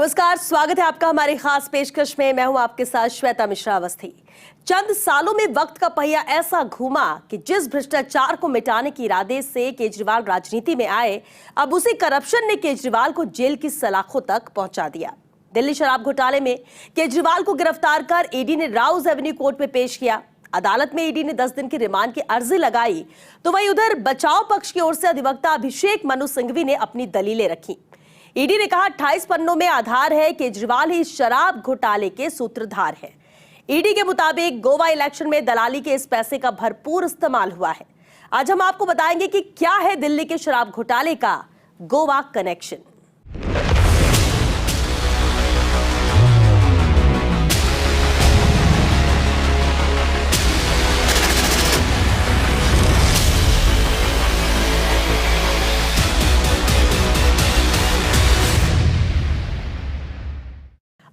नमस्कार, स्वागत है आपका हमारी खास पेशकश में। मैं हूं आपके साथ श्वेता मिश्रा अवस्थी। चंद सालों में वक्त का पहिया ऐसा घूमा कि जिस भ्रष्टाचार को मिटाने के इरादे से केजरीवाल राजनीति में आए, अब उसी करप्शन ने केजरीवाल को जेल की सलाखों तक पहुंचा दिया। दिल्ली शराब घोटाले में केजरीवाल को गिरफ्तार कर ईडी ने राउज एवेन्यू कोर्ट में पेश किया। अदालत में ईडी ने 10 दिन की रिमांड की अर्जी लगाई, तो वहीं उधर बचाव पक्ष की ओर से अधिवक्ता अभिषेक मनु सिंघवी ने अपनी दलीलें रखी। ईडी ने कहा 28 पन्नों में आधार है, केजरीवाल ही शराब घोटाले के सूत्रधार है। ईडी के मुताबिक गोवा इलेक्शन में दलाली के इस पैसे का भरपूर इस्तेमाल हुआ है। आज हम आपको बताएंगे कि क्या है दिल्ली के शराब घोटाले का गोवा कनेक्शन।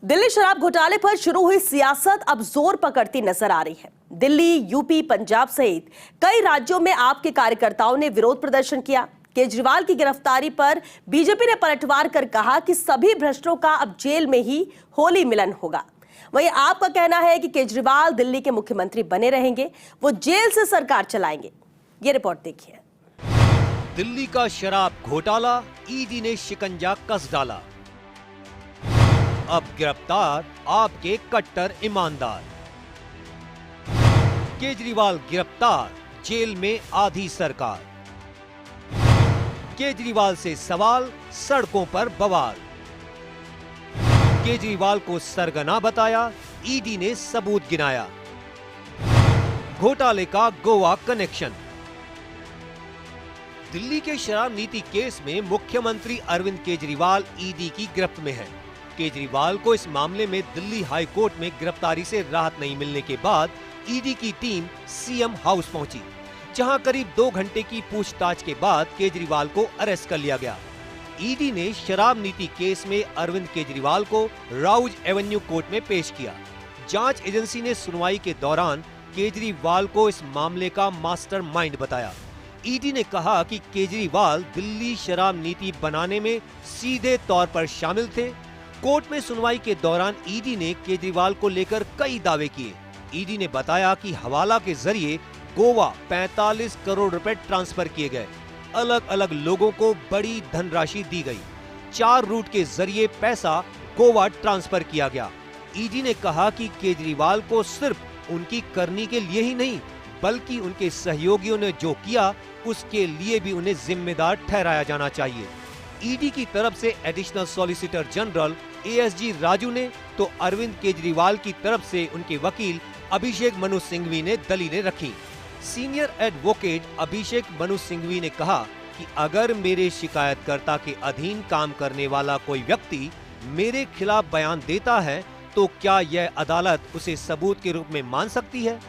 दिल्ली शराब घोटाले पर शुरू हुई सियासत अब जोर पकड़ती नजर आ रही है। दिल्ली, यूपी, पंजाब सहित कई राज्यों में आप के कार्यकर्ताओं ने विरोध प्रदर्शन किया। केजरीवाल की गिरफ्तारी पर बीजेपी ने पलटवार कर कहा कि सभी भ्रष्टों का अब जेल में ही होली मिलन होगा। वहीं आपका कहना है कि केजरीवाल दिल्ली के मुख्यमंत्री बने रहेंगे, वो जेल से सरकार चलाएंगे। ये रिपोर्ट देखिए। दिल्ली का शराब घोटाला, ईडी ने शिकंजा कस डाला। अब गिरफ्तार आपके कट्टर ईमानदार। केजरीवाल गिरफ्तार, जेल में आधी सरकार। केजरीवाल से सवाल, सड़कों पर बवाल। केजरीवाल को सरगना बताया, ईडी ने सबूत गिनाया। घोटाले का गोवा कनेक्शन। दिल्ली के शराब नीति केस में मुख्यमंत्री अरविंद केजरीवाल ईडी की गिरफ्त में है। केजरीवाल को इस मामले में दिल्ली हाई कोर्ट में गिरफ्तारी से राहत नहीं मिलने के बाद ईडी की टीम सीएम हाउस पहुंची, जहां करीब 2 घंटे की पूछताछ के बाद केजरीवाल को अरेस्ट कर लिया गया। ईडी ने शराब नीति केस में अरविंद केजरीवाल को राउज एवेन्यू कोर्ट में पेश किया। जांच एजेंसी ने सुनवाई के दौरान केजरीवाल को इस मामले का मास्टरमाइंड बताया। ईडी ने कहा कि केजरीवाल दिल्ली शराब नीति बनाने में सीधे तौर पर शामिल थे। कोर्ट में सुनवाई के दौरान ईडी ने केजरीवाल को लेकर कई दावे किए। ईडी ने बताया कि हवाला के जरिए गोवा 45 करोड़ रुपए ट्रांसफर किए गए। अलग अलग लोगों को बड़ी धनराशि दी गई। 4 रूट के जरिए पैसा गोवा ट्रांसफर किया गया। ईडी ने कहा कि केजरीवाल को सिर्फ उनकी करनी के लिए ही नहीं, बल्कि उनके सहयोगियों ने जो किया उसके लिए भी उन्हें जिम्मेदार ठहराया जाना चाहिए। ईडी की तरफ से additional solicitor general ASG Raju ने तो अरविंद केजरीवाल की तरफ से उनके वकील अभिषेक मनु सिंघवी ने दलीलें रखी। सीनियर एडवोकेट अभिषेक मनु सिंघवी ने कहा कि अगर मेरे शिकायतकर्ता के अधीन काम करने वाला कोई व्यक्ति मेरे खिलाफ बयान देता है तो क्या यह अदालत उसे सबूत के रूप में मान सकती है?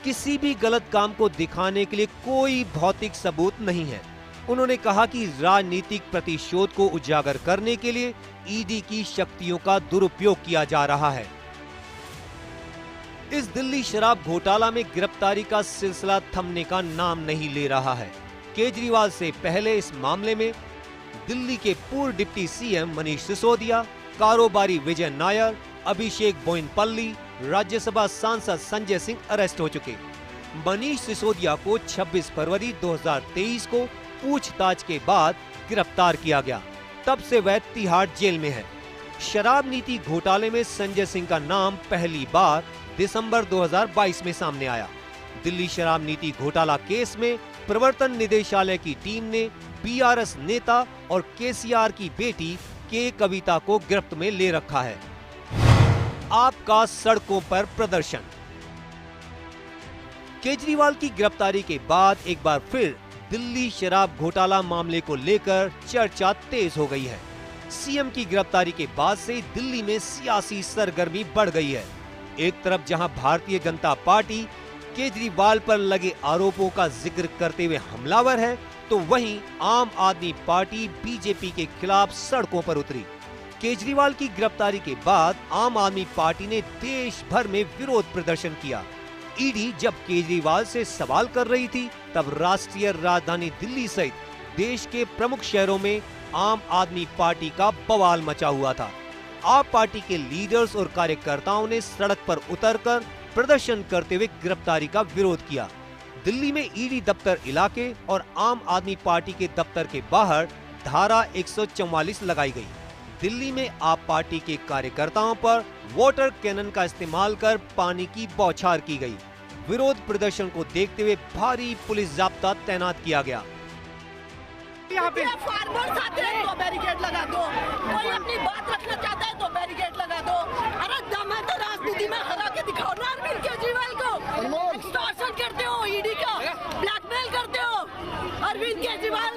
किसी भी गलत काम को दिखाने के लिए कोई भौतिक सबूत नहीं है। उन्होंने कहा कि राजनीतिक प्रतिशोध को उजागर करने के लिए ईडी की शक्तियों का दुरुपयोग किया जा रहा है। इस दिल्ली शराब घोटाला में गिरफ्तारी का सिलसिला थमने का नाम नहीं ले रहा है। केजरीवाल से पहले इस मामले में दिल्ली के पूर्व डिप्टी सीएम मनीष सिसोदिया, कारोबारी विजय नायर, अभिषेक बोयनपल्ली, राज्यसभा सांसद संजय सिंह अरेस्ट हो चुके। मनीष सिसोदिया को 26 फरवरी 2023 को पूछताछ के बाद गिरफ्तार किया गया। तब से वह तिहाड़ जेल में है। शराब नीति घोटाले में संजय सिंह का नाम पहली बार दिसंबर 2022 में सामने आया। दिल्ली शराब नीति घोटाला केस में प्रवर्तन निदेशालय की टीम ने बीआरएस नेता और केसीआर की बेटी के कविता को गिरफ्त में ले रखा है। आपका सड़कों पर प्रदर्शन। केजरीवाल की गिरफ्तारी के बाद एक बार फिर दिल्ली शराब घोटाला मामले को लेकर चर्चा तेज हो गई है। सीएम की गिरफ्तारी के बाद से दिल्ली में सियासी सरगर्मी बढ़ गई है। एक तरफ जहां भारतीय जनता पार्टी केजरीवाल पर लगे आरोपों का जिक्र करते हुए हमलावर है, तो वहीं आम आदमी पार्टी बीजेपी के खिलाफ सड़कों पर उतरी। केजरीवाल की गिरफ्तारी के बाद आम आदमी पार्टी ने देश भर में विरोध प्रदर्शन किया। ईडी जब केजरीवाल से सवाल कर रही थी, तब राष्ट्रीय राजधानी दिल्ली सहित देश के प्रमुख शहरों में आम आदमी पार्टी का बवाल मचा हुआ था। आप पार्टी के लीडर्स और कार्यकर्ताओं ने सड़क पर उतरकर प्रदर्शन करते हुए गिरफ्तारी का विरोध किया। दिल्ली में ईडी दफ्तर इलाके और आम आदमी पार्टी के दफ्तर के बाहर धारा 144 लगाई गई। दिल्ली में आप पार्टी के कार्यकर्ताओं पर वाटर कैनन का इस्तेमाल कर पानी की बौछार की गई। विरोध प्रदर्शन को देखते हुए भारी पुलिस जाब्ता तैनात किया गया। यहाँ पे फार्मर्स आते हैं तो बैरिकेड लगा दो, कोई अपनी बात रखना चाहता है तो बैरिकेड लगा दो। अरे दम है तो राजनीति में हरा के दिखाओ ना अरविंद केजरीवाल को। एक्सटॉर्शन करते हो, ईडी का ब्लैकमेल करते हो। अरविंद केजरीवाल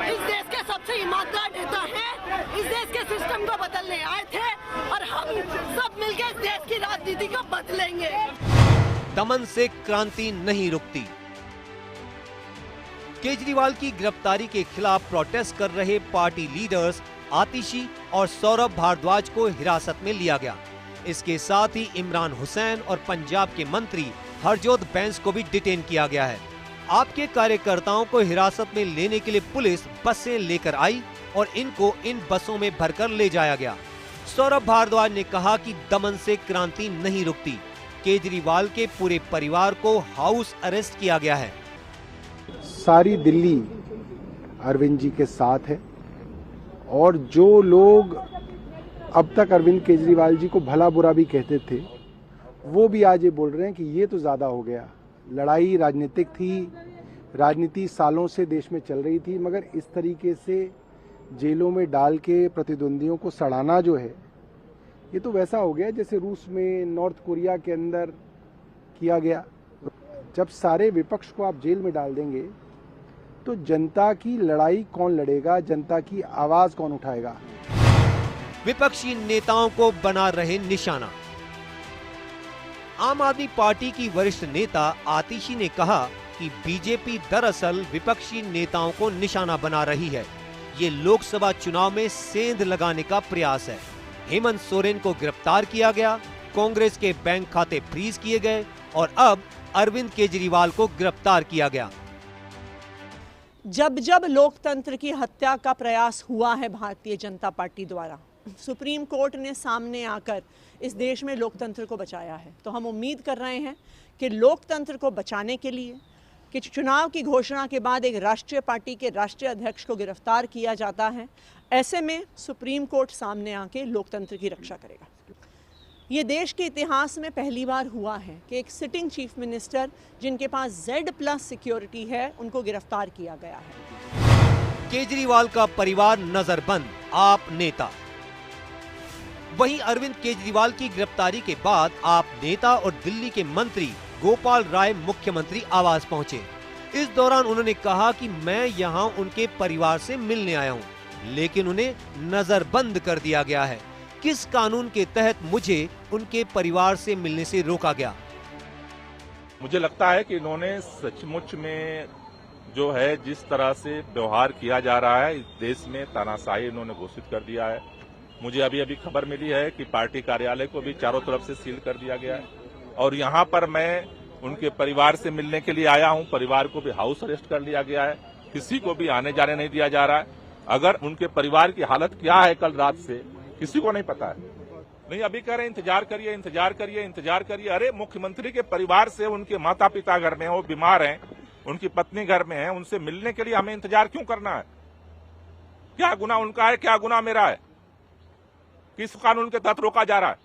इस देश के सबसे ईमानदार नेता हैं, इस देश के सिस्टम को बदलने आए थे और हम सब मिलकर इस देश की राजनीति को बदलेंगे। दमन से क्रांति नहीं रुकती। केजरीवाल की गिरफ्तारी के खिलाफ प्रोटेस्ट कर रहे पार्टी लीडर्स आतिशी और सौरभ भारद्वाज को हिरासत में लिया गया। इसके साथ ही इमरान हुसैन और पंजाब के मंत्री हरजोत बैंस को भी डिटेन किया गया है। आपके कार्यकर्ताओं को हिरासत में लेने के लिए पुलिस बसें लेकर आई और इनको इन बसों में भरकर ले जाया गया। सौरभ भारद्वाज ने कहा कि दमन से क्रांति नहीं रुकती। केजरीवाल के पूरे परिवार को हाउस अरेस्ट किया गया है। सारी दिल्ली अरविंद जी के साथ है और जो लोग अब तक अरविंद केजरीवाल जी को भला बुरा भी कहते थे, वो भी आज ये बोल रहे हैं कि ये तो ज़्यादा हो गया। लड़ाई राजनीतिक थी, राजनीति सालों से देश में चल रही थी, मगर इस तरीके से जेलों में डाल के प्रतिद्वंदियों को सड़ाना जो है, ये तो वैसा हो गया जैसे रूस में, नॉर्थ कोरिया के अंदर किया गया। जब सारे विपक्ष को आप जेल में डाल देंगे तो जनता की लड़ाई कौन लड़ेगा, जनता की आवाज कौन उठाएगा? विपक्षी नेताओं को बना रहे निशाना। आम आदमी पार्टी की वरिष्ठ नेता आतिशी ने कहा कि बीजेपी दरअसल विपक्षी नेताओं को निशाना बना रही है। ये लोकसभा चुनाव में सेंध लगाने का प्रयास है। हेमंत सोरेन को गिरफ्तार किया गया, कांग्रेस के बैंक खाते फ्रीज किए गए और अब अरविंद केजरीवाल को गिरफ्तार किया गया। जब जब लोकतंत्र की हत्या का प्रयास हुआ है भारतीय जनता पार्टी द्वारा, सुप्रीम कोर्ट ने सामने आकर इस देश में लोकतंत्र को बचाया है। तो हम उम्मीद कर रहे हैं कि लोकतंत्र को बचाने के लिए कि चुनाव की घोषणा के बाद एक राष्ट्रीय पार्टी के राष्ट्रीय अध्यक्ष को गिरफ्तार किया जाता है, ऐसे में सुप्रीम कोर्ट सामने आके लोकतंत्र की रक्षा करेगा। ये देश के इतिहास में पहली बार हुआ है कि एक सिटिंग चीफ मिनिस्टर जिनके पास Z+ सिक्योरिटी है, उनको गिरफ्तार किया गया है। केजरीवाल का परिवार नजरबंद, आप नेता। वहीं अरविंद केजरीवाल की गिरफ्तारी के बाद आप नेता और दिल्ली के मंत्री गोपाल राय मुख्यमंत्री आवास पहुंचे। इस दौरान उन्होंने कहा कि मैं यहां उनके परिवार से मिलने आया हूं, लेकिन उन्हें नजरबंद कर दिया गया है। किस कानून के तहत मुझे उनके परिवार से मिलने से रोका गया? मुझे लगता है कि इन्होंने सचमुच में जो है जिस तरह से व्यवहार किया जा रहा है, इस देश में तानाशाही इन्होंने घोषित कर दिया है। मुझे अभी अभी खबर मिली है कि पार्टी कार्यालय को भी चारों तरफ से सील कर दिया गया है और यहाँ पर मैं उनके परिवार से मिलने के लिए आया हूँ। परिवार को भी हाउस अरेस्ट कर लिया गया है, किसी को भी आने जाने नहीं दिया जा रहा है। अगर उनके परिवार की हालत क्या है कल रात से, किसी को नहीं पता है। नहीं, अभी कह रहे हैं इंतजार करिए, इंतजार करिए, इंतजार करिए। अरे मुख्यमंत्री के परिवार से, उनके माता पिता घर में हैं, वो बीमार हैं, उनकी पत्नी घर में है, उनसे मिलने के लिए हमें इंतजार क्यों करना है? क्या गुनाह उनका है, क्या गुनाह मेरा है? किस कानून के तहत रोका जा रहा है?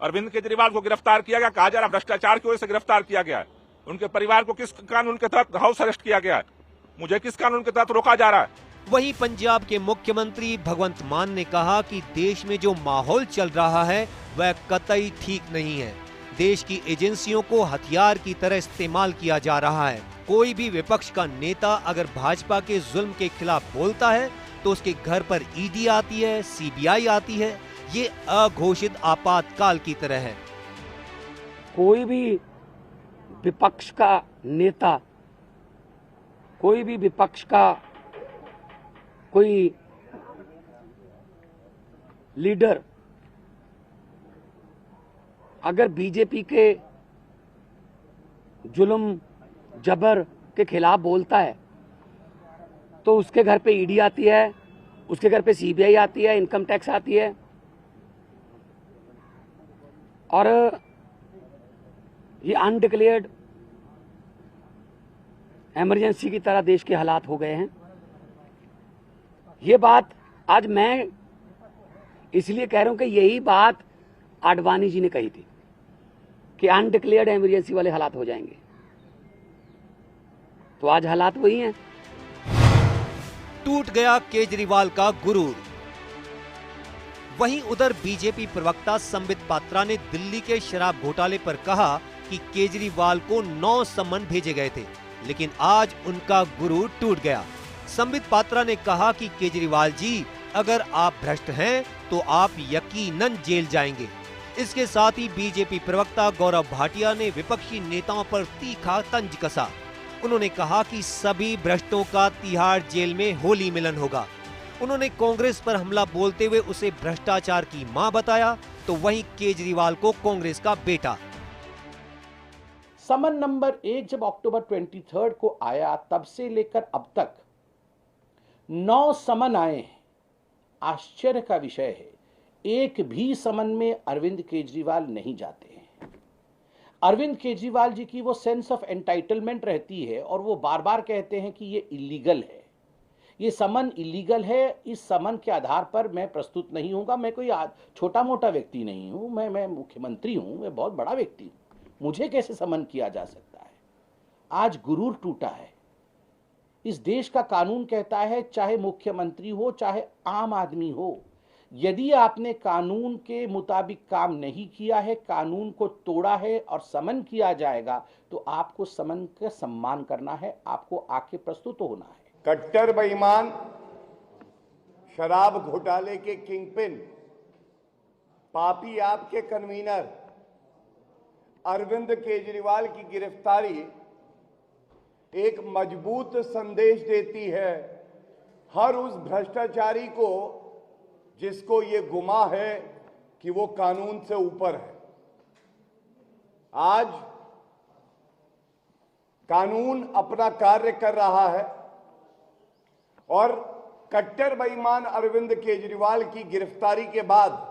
अरविंद केजरीवाल को गिरफ्तार किया गया, कहा जा रहा है भ्रष्टाचार की वजह से गिरफ्तार किया गया है। उनके परिवार को किस कानून के तहत हाउस अरेस्ट किया गया है? मुझे किस कानून के तहत रोका जा रहा है? वहीं पंजाब के मुख्यमंत्री भगवंत मान ने कहा कि देश में जो माहौल चल रहा है वह कतई ठीक नहीं है। देश की एजेंसियों को हथियार की तरह इस्तेमाल किया जा रहा है। कोई भी विपक्ष का नेता अगर भाजपा के जुल्म के खिलाफ बोलता है तो उसके घर पर ईडी आती है, सीबीआई आती है। ये अघोषित आपातकाल की तरह है। कोई भी विपक्ष का नेता, कोई भी विपक्ष का कोई लीडर अगर बीजेपी के जुल्म जबर के खिलाफ बोलता है तो उसके घर पे ईडी आती है, उसके घर पे सीबीआई आती है, इनकम टैक्स आती है और ये अनडिक्लेयर्ड इमरजेंसी की तरह देश के हालात हो गए हैं। ये बात आज मैं इसलिए कह रहा हूं कि यही बात आडवाणी जी ने कही थी कि अनडिक्लेयर्ड इमरजेंसी वाले हालात हो जाएंगे, तो आज हालात वही हैं। टूट गया केजरीवाल का गुरूर। वहीं उधर बीजेपी प्रवक्ता संबित पात्रा ने दिल्ली के शराब घोटाले पर कहा कि केजरीवाल को 9 सम्मन भेजे गए थे, लेकिन आज उनका गुरूर टूट गया। संबित पात्रा ने कहा कि केजरीवाल जी, अगर आप भ्रष्ट हैं तो आप यकीनन जेल जाएंगे। इसके साथ ही बीजेपी प्रवक्ता गौरव भाटिया ने विपक्षी नेताओं पर तीखा तंज कसा। उन्होंने कहा कि सभी भ्रष्टों का तिहाड़ जेल में होली मिलन होगा। उन्होंने कांग्रेस पर हमला बोलते हुए उसे भ्रष्टाचार की मां बताया, तो वहीं केजरीवाल को कांग्रेस का बेटा। समन नंबर 1 जब अक्टूबर 23 को आया, तब से लेकर अब तक 9 समन आए हैं। आश्चर्य का विषय है, एक भी समन में अरविंद केजरीवाल नहीं जाते हैं। अरविंद केजरीवाल जी की वो सेंस ऑफ एंटाइटलमेंट रहती है और वो बार बार कहते हैं कि ये इलीगल है, ये समन इलीगल है। इस समन के आधार पर मैं प्रस्तुत नहीं होऊंगा। मैं कोई छोटा मोटा व्यक्ति नहीं हूं, मैं मुख्यमंत्री हूं, मैं बहुत बड़ा व्यक्ति हूं, मुझे कैसे समन किया जा सकता है। आज गुरूर टूटा है। इस देश का कानून कहता है, चाहे मुख्यमंत्री हो चाहे आम आदमी हो, यदि आपने कानून के मुताबिक काम नहीं किया है, कानून को तोड़ा है और समन किया जाएगा, तो आपको समन का सम्मान करना है, आपको आके प्रस्तुत होना है। कट्टर बेईमान, शराब घोटाले के किंगपिन, पापी आपके कन्वीनर अरविंद केजरीवाल की गिरफ्तारी एक मजबूत संदेश देती है हर उस भ्रष्टाचारी को जिसको ये गुमा है कि वो कानून से ऊपर है। आज कानून अपना कार्य कर रहा है और कट्टर बेईमान अरविंद केजरीवाल की गिरफ्तारी के बाद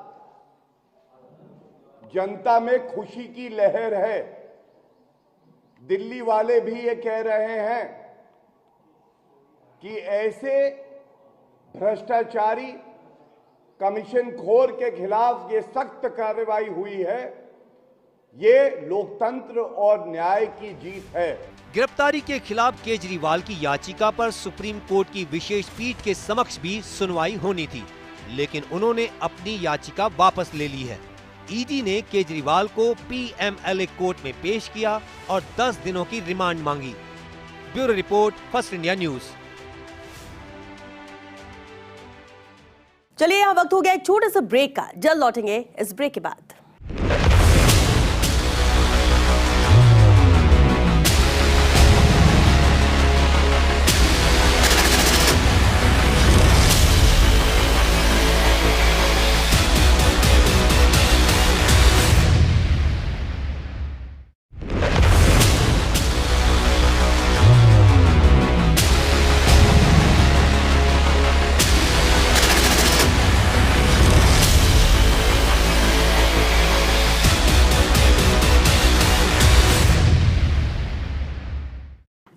जनता में खुशी की लहर है। दिल्ली वाले भी ये कह रहे हैं कि ऐसे भ्रष्टाचारी कमीशन खोर के खिलाफ ये सख्त कार्रवाई हुई है, ये लोकतंत्र और न्याय की जीत है। गिरफ्तारी के खिलाफ केजरीवाल की याचिका पर सुप्रीम कोर्ट की विशेष पीठ के समक्ष भी सुनवाई होनी थी, लेकिन उन्होंने अपनी याचिका वापस ले ली है। ईडी ने केजरीवाल को पीएमएलए कोर्ट में पेश किया और 10 दिनों की रिमांड मांगी। Bureau report, first India news. चलिए, यहाँ वक्त हो गया एक छोटे से ब्रेक का। जल्द लौटेंगे इस ब्रेक के बाद।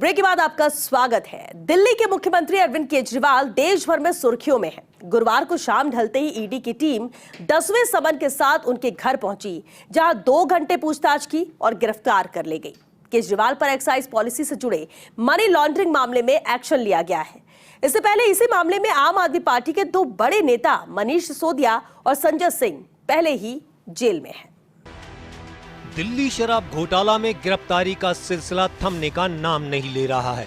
ब्रेक के बाद आपका स्वागत है। दिल्ली के मुख्यमंत्री अरविंद केजरीवाल देश भर में सुर्खियों में हैं। गुरुवार को शाम ढलते ही ईडी की टीम 10वें समन के साथ उनके घर पहुंची, जहां 2 घंटे पूछताछ की और गिरफ्तार कर ले गई। केजरीवाल पर एक्साइज पॉलिसी से जुड़े मनी लॉन्ड्रिंग मामले में एक्शन लिया गया है। इससे पहले इसी मामले में आम आदमी पार्टी के 2 बड़े नेता मनीष सिसोदिया और संजय सिंह पहले ही जेल में हैं। दिल्ली शराब घोटाला में गिरफ्तारी का सिलसिला थमने का नाम नहीं ले रहा है।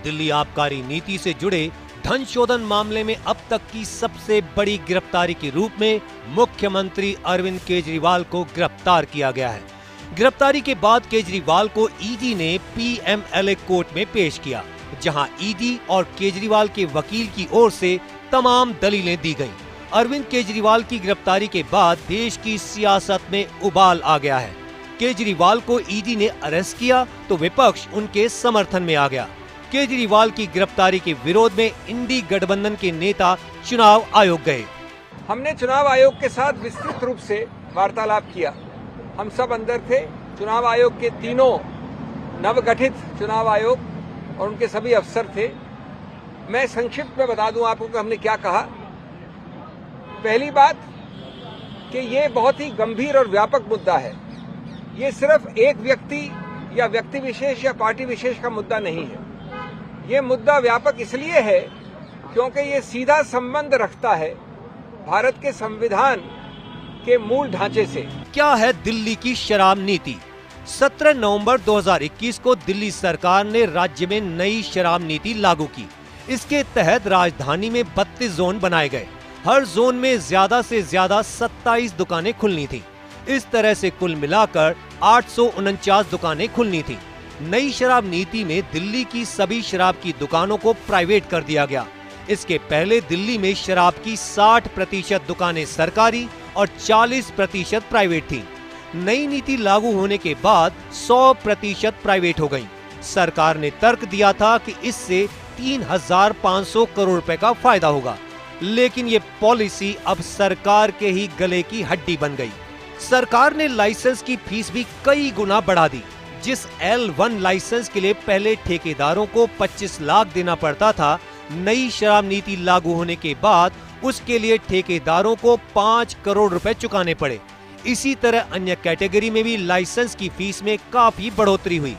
दिल्ली आबकारी नीति से जुड़े धन शोधन मामले में अब तक की सबसे बड़ी गिरफ्तारी के रूप में मुख्यमंत्री अरविंद केजरीवाल को गिरफ्तार किया गया है। गिरफ्तारी के बाद केजरीवाल को ईडी ने पीएमएलए कोर्ट में पेश किया, जहां ईडी और केजरीवाल के वकील की ओर से तमाम दलीलें दी गईं। अरविंद केजरीवाल की गिरफ्तारी के बाद देश की सियासत में उबाल आ गया है। केजरीवाल को ईडी ने अरेस्ट किया तो विपक्ष उनके समर्थन में आ गया। केजरीवाल की गिरफ्तारी के विरोध में इंडी गठबंधन के नेता चुनाव आयोग गए। हमने चुनाव आयोग के साथ विस्तृत रूप से वार्तालाप किया हम सब अंदर थे। चुनाव आयोग के तीनों नवगठित चुनाव आयोग और उनके सभी अफसर थे। मैं संक्षिप्त में बता दूं आपको कि हमने क्या कहा। पहली बात कि ये बहुत ही गंभीर और व्यापक मुद्दा है। ये सिर्फ एक व्यक्ति या व्यक्ति विशेष या पार्टी विशेष का मुद्दा नहीं है। ये मुद्दा व्यापक इसलिए है क्योंकि ये सीधा संबंध रखता है भारत के संविधान के मूल ढांचे से। क्या है दिल्ली की शराब नीति? 17 नवंबर 2021 को दिल्ली सरकार ने राज्य में नई शराब नीति लागू की। इसके तहत राजधानी में 32 जोन बनाए गए। हर जोन में ज्यादा से ज्यादा 27 दुकानें खुलनी थी। इस तरह से कुल मिलाकर 849 दुकानें खुलनी थी। नई शराब नीति में दिल्ली की सभी शराब की दुकानों को प्राइवेट कर दिया गया। इसके पहले दिल्ली में शराब की 60% दुकानें सरकारी और 40% प्राइवेट थीं। नई नीति लागू होने के बाद 100% प्राइवेट हो गईं। सरकार ने तर्क दिया था कि इससे 3,500 करोड़ रुपए का फायदा होगा, लेकिन ये पॉलिसी अब सरकार के ही गले की हड्डी बन गई। सरकार ने लाइसेंस की फीस भी कई गुना बढ़ा दी। जिस L1 लाइसेंस के लिए पहले ठेकेदारों को 25 लाख देना पड़ता था, नई शराब नीति लागू होने के बाद उसके लिए ठेकेदारों को 5 करोड़ रुपए चुकाने पड़े। इसी तरह अन्य कैटेगरी में भी लाइसेंस की फीस में काफी बढ़ोतरी हुई।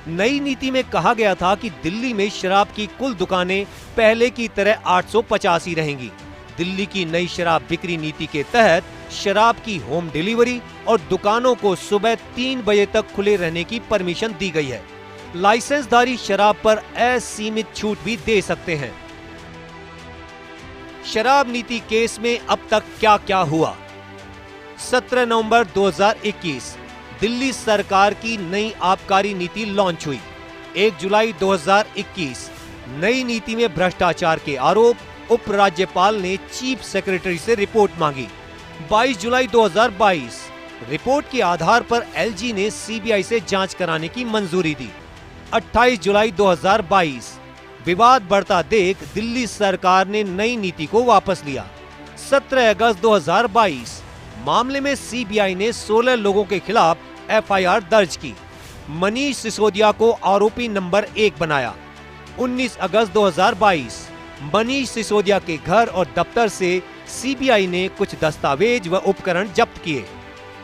नई नीति में कहा गया था कि दिल्ली में शराब की कुल दुकानें पहले की तरह 850 ही रहेंगी। दिल्ली की नई शराब बिक्री नीति के तहत शराब की होम डिलीवरी और दुकानों को सुबह 3 बजे तक खुले रहने की परमिशन दी गई है। लाइसेंसधारी शराब पर असीमित छूट भी दे सकते हैं। शराब नीति केस में अब तक क्या क्या हुआ? 17 नवंबर 2021 दिल्ली सरकार की नई आबकारी नीति लॉन्च हुई। 1 जुलाई 2021 नई नीति में भ्रष्टाचार के आरोप, उपराज्यपाल ने चीफ सेक्रेटरी से रिपोर्ट मांगी। 22 जुलाई 2022 रिपोर्ट के आधार पर एलजी ने सीबीआई से जांच कराने की मंजूरी दी। 28 जुलाई 2022 विवाद बढ़ता देख दिल्ली सरकार ने नई नीति को वापस लिया। 17 अगस्त 2022 मामले में सीबीआई ने 16 लोगों के खिलाफ एफआईआर दर्ज की। मनीष सिसोदिया को आरोपी नंबर 1 बनाया। 19 अगस्त 2022 मनीष सिसोदिया के घर और दफ्तर से सीबीआई ने कुछ दस्तावेज व उपकरण जब्त किए।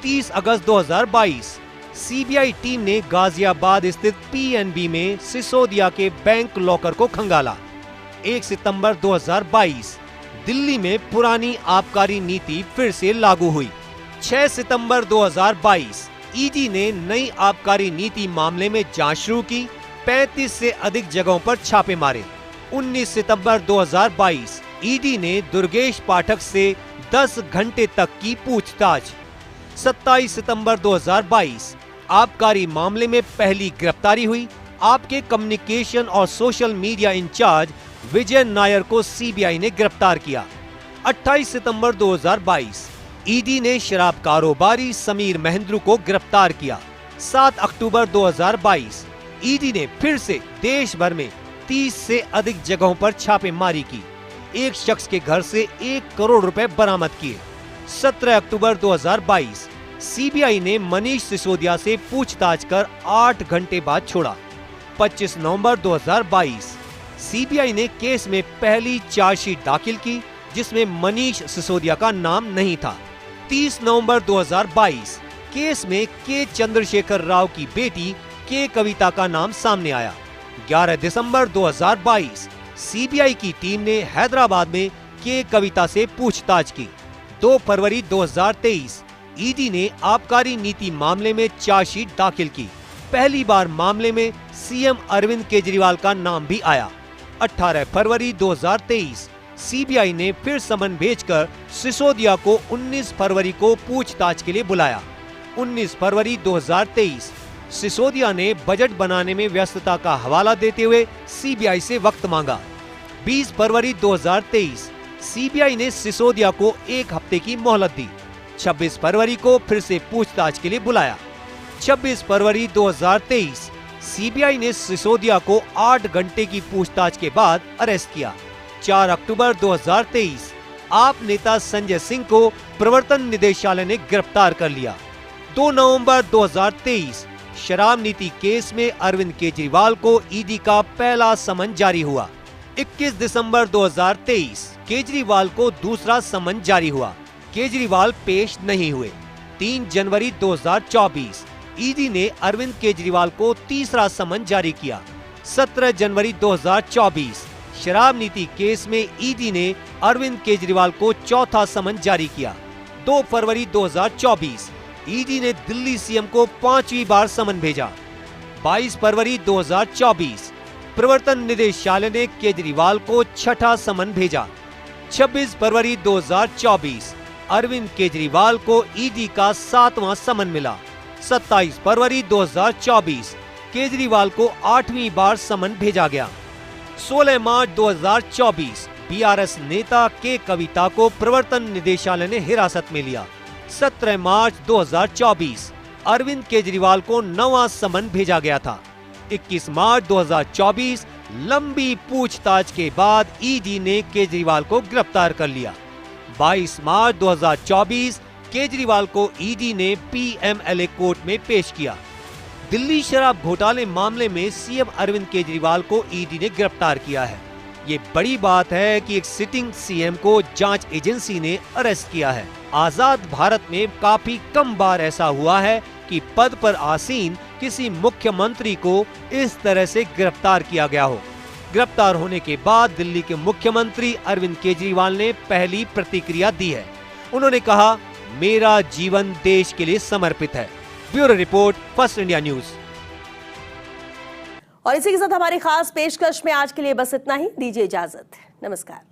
30 अगस्त 2022 सीबीआई टीम ने गाजियाबाद स्थित पीएनबी में सिसोदिया के बैंक लॉकर को खंगाला। 1 सितंबर 2022 दिल्ली में पुरानी आबकारी नीति फिर से लागू हुई। 6 सितंबर 2022 ईडी ने नई आबकारी नीति मामले में जांच शुरू की। 35 से अधिक जगहों पर छापे मारे। 19 सितंबर 2022 ईडी ने दुर्गेश पाठक से 10 घंटे तक की पूछताछ। 27 सितंबर 2022 आबकारी मामले में पहली गिरफ्तारी हुई। आपके कम्युनिकेशन और सोशल मीडिया इंचार्ज विजय नायर को सीबीआई ने गिरफ्तार किया। 28 सितंबर 2022 ईडी ने शराब कारोबारी समीर महेंद्रू को गिरफ्तार किया। 7 अक्टूबर 2022 ईडी ने फिर से देश भर में 30 से अधिक जगहों पर छापेमारी की। एक शख्स के घर से 1 करोड़ रुपए बरामद किए। 17 अक्टूबर 2022 सीबीआई ने मनीष सिसोदिया से पूछताछ कर 8 घंटे बाद छोड़ा। 25 नवंबर 2022 सीबीआई ने केस में पहली चार्जशीट दाखिल की, जिसमें मनीष सिसोदिया का नाम नहीं था। 30 नवंबर 2022 केस में के चंद्रशेखर राव की बेटी के कविता का नाम सामने आया। 11 दिसंबर 2022 सीबीआई की टीम ने हैदराबाद में के कविता से पूछताछ की। 2 फरवरी 2023 ईडी ने आबकारी नीति मामले में चार्जशीट दाखिल की। पहली बार मामले में सीएम अरविंद केजरीवाल का नाम भी आया। 18 फरवरी 2023 सीबीआई ने फिर समन भेजकर सिसोदिया को 19 फरवरी को पूछताछ के लिए बुलाया। 19 फरवरी 2023 सिसोदिया ने बजट बनाने में व्यस्तता का हवाला देते हुए सीबीआई से वक्त मांगा। 20 फरवरी 2023 सीबीआई ने सिसोदिया को 1 हफ्ते की मोहलत दी। 26 फरवरी को फिर से पूछताछ के लिए बुलाया। 26 फरवरी 2023 सीबीआई ने सिसोदिया को 8 घंटे की पूछताछ के बाद अरेस्ट किया। 4 अक्टूबर 2023 आप नेता संजय सिंह को प्रवर्तन निदेशालय ने गिरफ्तार कर लिया। 2 नवंबर 2023 शराब नीति केस में अरविंद केजरीवाल को ईडी का पहला समन जारी हुआ। 21 दिसंबर 2023 केजरीवाल को दूसरा समन जारी हुआ। केजरीवाल पेश नहीं हुए। 3 जनवरी 2024 ईडी ने अरविंद केजरीवाल को तीसरा समन जारी किया। 17 जनवरी 2024 शराब नीति केस में ईडी ने अरविंद केजरीवाल को चौथा समन जारी किया। 2 फरवरी 2024 ईडी ने दिल्ली सीएम को 5वीं बार समन भेजा। 22 फरवरी 2024 प्रवर्तन निदेशालय ने केजरीवाल को छठा समन भेजा। 26 फरवरी 2024 अरविंद केजरीवाल को ईडी का 7वां समन मिला। 27 फरवरी 2024 केजरीवाल को 8वीं बार समन भेजा गया। 16 मार्च 2024 बीआरएस नेता के कविता को प्रवर्तन निदेशालय ने हिरासत में लिया। 17 मार्च 2024 अरविंद केजरीवाल को 9वां समन भेजा गया था। 21 मार्च 2024 लंबी पूछताछ के बाद ईडी ने केजरीवाल को गिरफ्तार कर लिया। 22 मार्च 2024 केजरीवाल को ईडी ने पीएमएलए कोर्ट में पेश किया। दिल्ली शराब घोटाले मामले में सीएम अरविंद केजरीवाल को ईडी ने गिरफ्तार किया है। ये बड़ी बात है कि एक सिटिंग सीएम को जांच एजेंसी ने अरेस्ट किया है। आजाद भारत में काफी कम बार ऐसा हुआ है कि पद पर आसीन किसी मुख्यमंत्री को इस तरह से गिरफ्तार किया गया हो। गिरफ्तार होने के बाद दिल्ली के मुख्यमंत्री अरविंद केजरीवाल ने पहली प्रतिक्रिया दी है। उन्होंने कहा, मेरा जीवन देश के लिए समर्पित है। Bureau report, first India news. और इसी के साथ हमारी खास पेशकश में आज के लिए बस इतना ही। दीजिए इजाजत। नमस्कार।